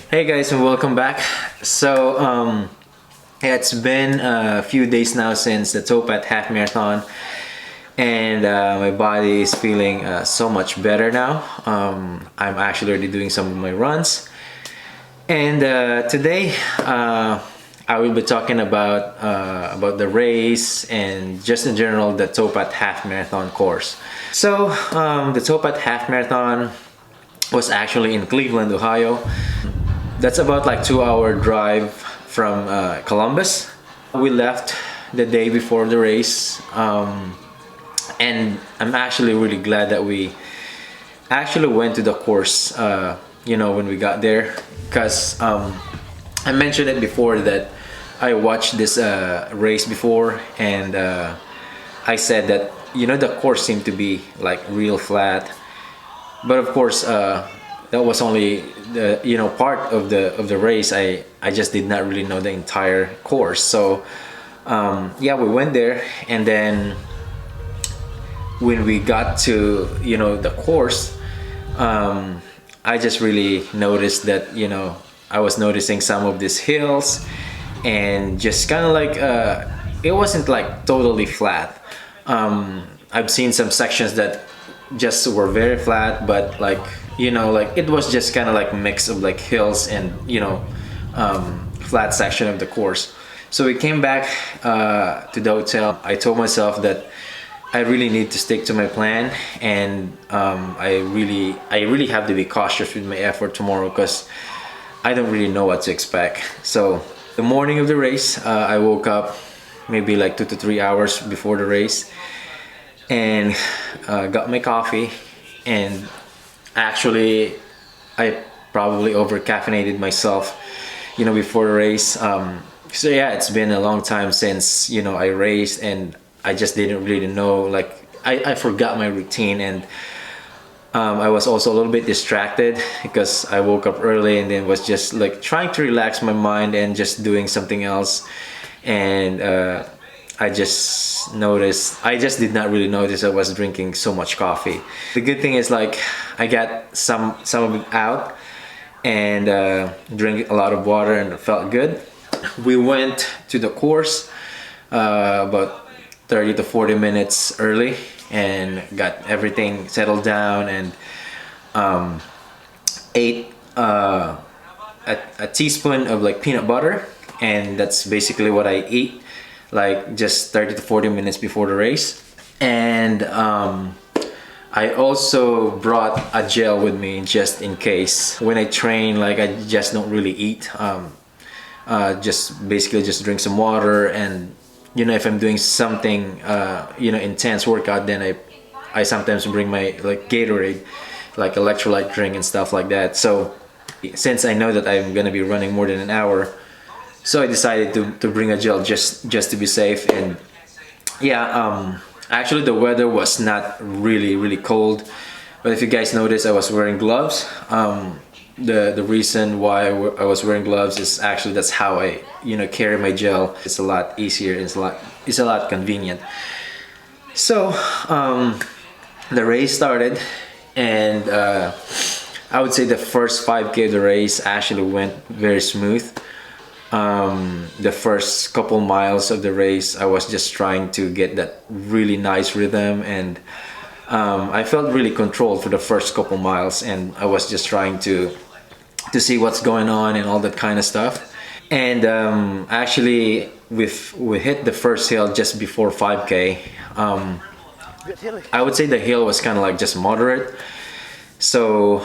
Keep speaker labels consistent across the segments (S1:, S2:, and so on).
S1: Hey guys, and welcome back. Yeah, it's been a few days now since the Towpath half marathon, and my body is feeling so much better now. I'm actually already doing some of my runs, and today I will be talking about the race and just in general the Towpath half marathon course. The Towpath half marathon was actually in Cleveland, Ohio. That's about like 2 hour drive from Columbus. We left the day before the race, and I'm actually really glad that we actually went to the course. When we got there, because I mentioned it before that I watched this race before, and I said that the course seemed to be like real flat, but of course that was only the part of the race. I just did not really know the entire course. So yeah, we went there, and then when we got to the course, I just really noticed that I was noticing some of these hills, and just kind of like it wasn't like totally flat. I've seen some sections that just were very flat, but like like it was just kind of like mix of like hills and flat section of the course. So we came back to the hotel. I told myself that I really need to stick to my plan, and I really have to be cautious with my effort tomorrow because I don't really know what to expect. So the morning of the race, I woke up maybe like 2 to 3 hours before the race, and got my coffee, and actually I probably over caffeinated myself before the race. So yeah, it's been a long time since I raced, and I just didn't really know, like I forgot my routine, and I was also a little bit distracted because I woke up early and then was just like trying to relax my mind and just doing something else. And I just did not really notice I was drinking so much coffee. The good thing is, like, I got some of it out, and drank a lot of water, and it felt good. We went to the course about 30 to 40 minutes early, and got everything settled down, and ate a teaspoon of like peanut butter, and that's basically what I eat, like just 30 to 40 minutes before the race. And I also brought a gel with me just in case. When I train, like, I just don't really eat. Just basically just drink some water, and if I'm doing something intense workout, then I sometimes bring my like Gatorade, like electrolyte drink and stuff like that. So since I know that I'm gonna be running more than an hour, so I decided to bring a gel just to be safe. And yeah, actually the weather was not really cold, but if you guys notice, I was wearing gloves. The reason why I was wearing gloves is actually that's how I carry my gel. It's a lot easier, it's a lot convenient. So the race started, and I would say the first 5K of the race actually went very smooth. The first couple miles of the race, I was just trying to get that really nice rhythm, and I felt really controlled for the first couple miles, and I was just trying to see what's going on and all that kind of stuff. And actually we hit the first hill just before 5K. I would say the hill was kind of like just moderate, so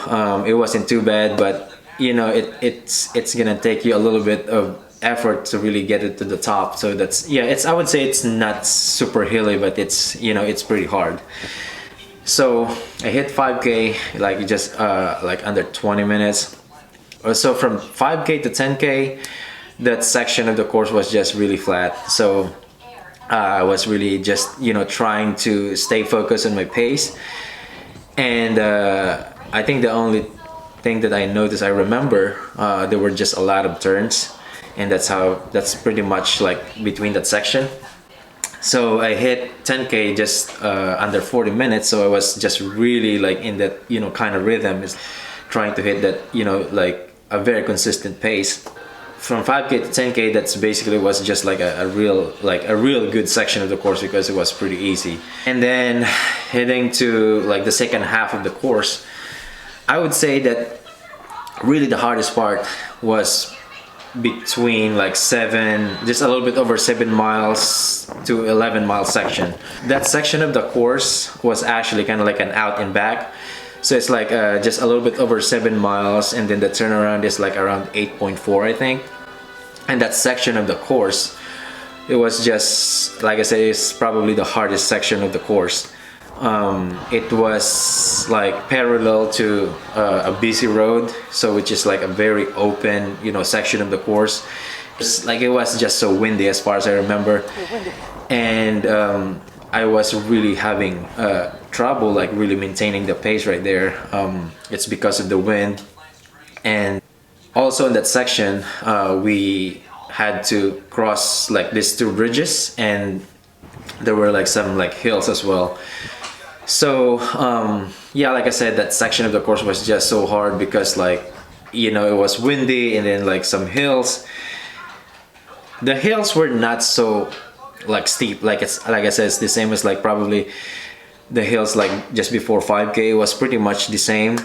S1: it wasn't too bad, but it's gonna take you a little bit of effort to really get it to the top. So that's, yeah, I would say it's not super hilly, but it's it's pretty hard. So I hit 5K like just like under 20 minutes. So from 5K to 10K, that section of the course was just really flat. So I was really just trying to stay focused on my pace. And I think the only thing that I noticed, I remember, there were just a lot of turns, and that's pretty much like between that section. So I hit 10K just under 40 minutes. So I was just really like in that kind of rhythm, is trying to hit that like a very consistent pace. From 5K to 10K, that's basically was just like a real good section of the course because it was pretty easy. And then heading to like the second half of the course, I would say that really the hardest part was between like just a little bit over 7 miles to 11 mile section. That section of the course was actually kind of like an out and back. So it's like just a little bit over 7 miles, and then the turnaround is like around 8.4, I think. And that section of the course, it was just, like I said, it's probably the hardest section of the course. It was like parallel to a busy road, so which is like a very open, section of the course. It was just so windy as far as I remember, and I was really having trouble like really maintaining the pace right there. It's because of the wind, and also in that section we had to cross like these two bridges, and there were like some like hills as well. So yeah, like I said, that section of the course was just so hard because it was windy, and then like some hills. The hills were not so like steep, like I said, it's the same as like probably the hills like just before 5K was pretty much the same,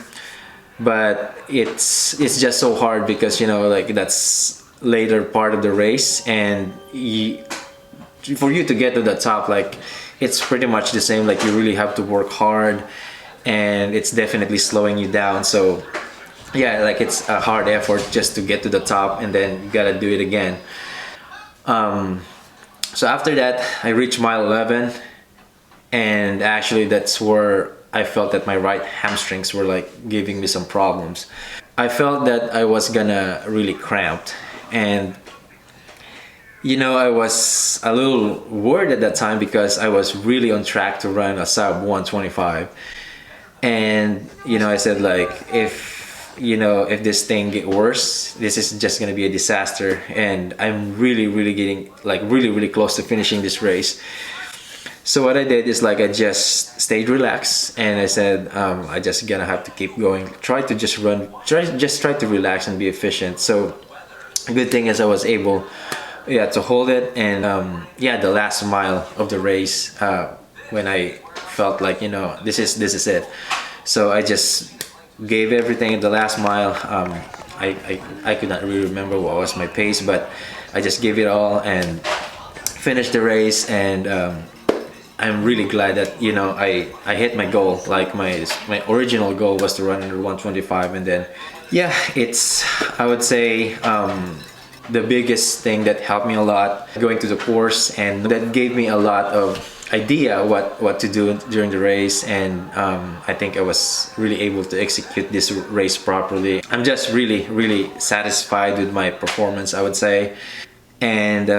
S1: but it's just so hard because like that's later part of the race, and for you to get to the top, like it's pretty much the same, like you really have to work hard, and it's definitely slowing you down. So yeah, like it's a hard effort just to get to the top, and then you gotta do it again. So after that, I reached mile 11, and actually that's where I felt that my right hamstrings were like giving me some problems. I felt that I was gonna really cramped, and I was a little worried at that time because I was really on track to run a sub 125, and I said like if this thing get worse, this is just gonna be a disaster, and I'm really getting like really close to finishing this race. So what I did is like I just stayed relaxed, and I said I just gonna have to keep going, try to just try to relax and be efficient. So a good thing is I was able to hold it, and the last mile of the race, when I felt like this is it, so I just gave everything in the last mile. I could not really remember what was my pace, but I just gave it all and finished the race, and I'm really glad that I hit my goal. Like my original goal was to run under 125, and then it's, I would say, the biggest thing that helped me a lot going to the course, and that gave me a lot of idea what to do during the race, and I think I was really able to execute this race properly. I'm just really satisfied with my performance, I would say. And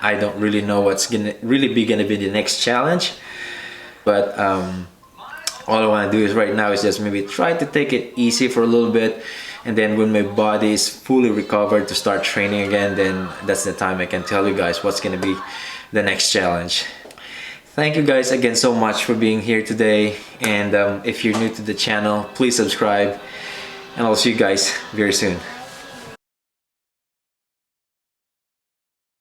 S1: I don't really know what's gonna be the next challenge, but all I want to do is right now is just maybe try to take it easy for a little bit, and then when my body is fully recovered to start training again, then that's the time I can tell you guys what's gonna be the next challenge. Thank you guys again so much for being here today, and if you're new to the channel, please subscribe, and I'll see you guys very soon.